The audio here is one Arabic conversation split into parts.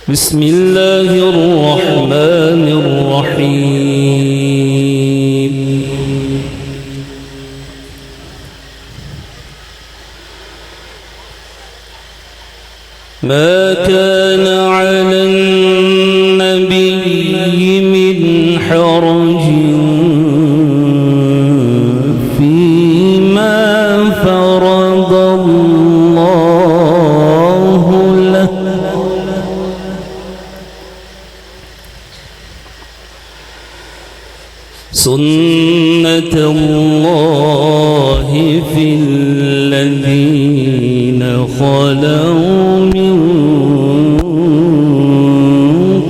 بسم الله الرحمن الرحيم. ما كان على النبي من حرج فيما فرض الله له، سنة الله في الذين خلوا من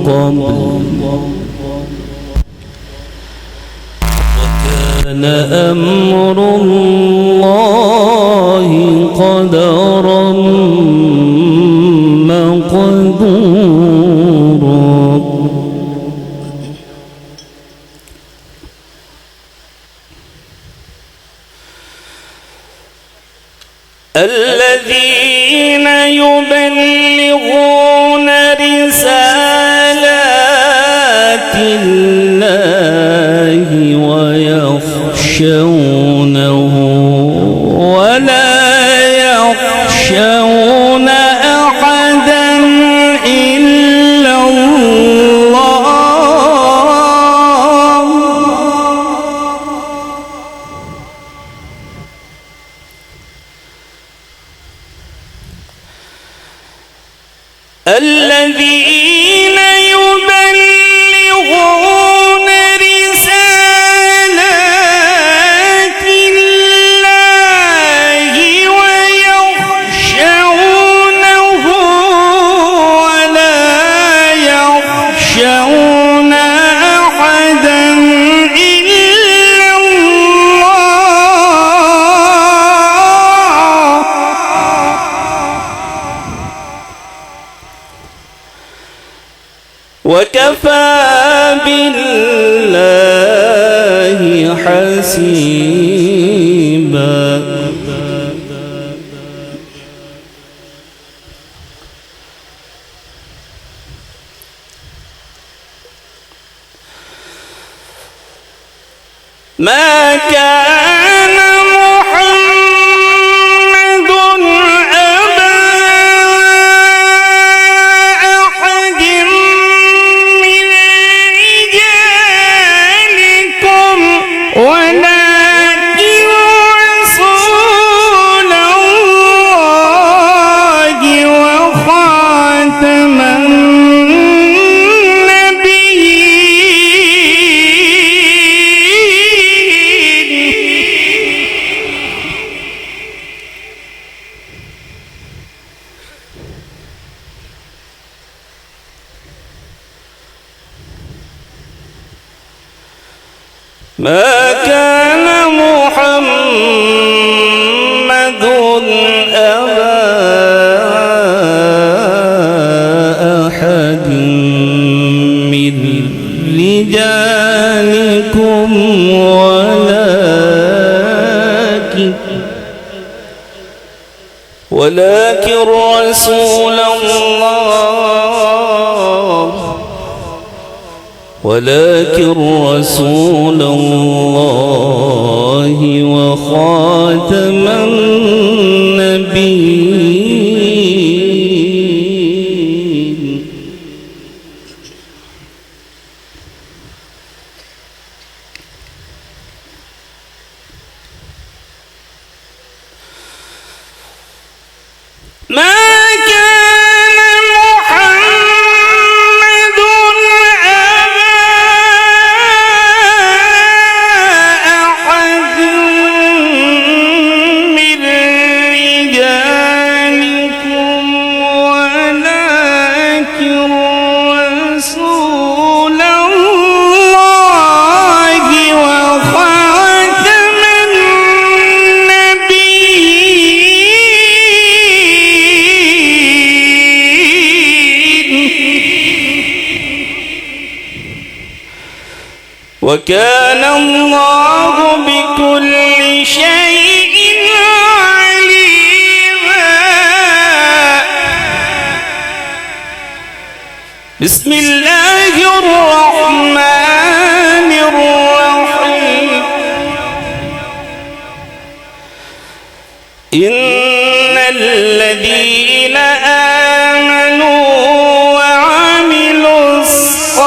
قبل، وكان أمر الله قدرا مقدورا. الذين يبلغون رسالات الله ويخشونه ولا يخشون أحدا إلا الله. الذين يبلغون رسالات الله ويخشونه ولا يخشون أحدا إلا الله. وكفى بالله حسيبا. ما كان محمد أبا أحد من رجالكم ولكن رسول الله وخاتم ما كان محمد أبا أحد من رجالكم ولكن رسول الله وخاتم النبيين. ما وكان الله بكل شيء عليما. بسم الله الرحمن الرحيم إن الذين آمنوا وعملوا الصالحات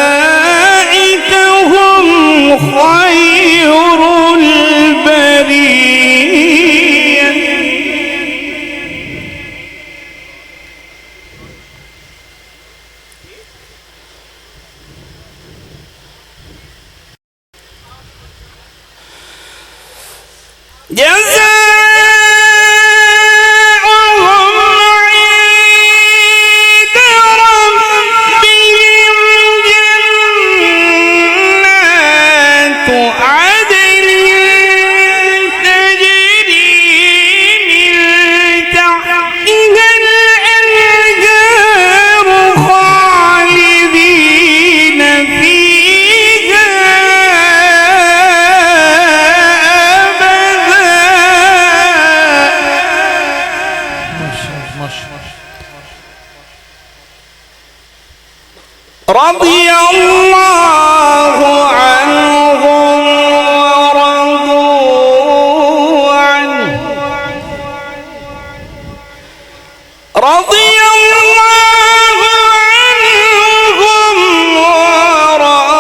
أولئك هم خير البرية رضي الله عنهم ورضوا عنه رضي الله عنهم ورضوا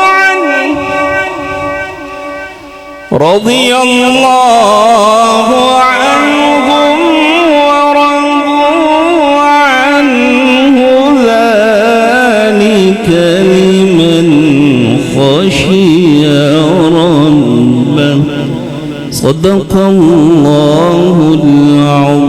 عنه رضي الله عنهم ورضوا عنه ذلك لمن خشي ربه صدق الله العظيم.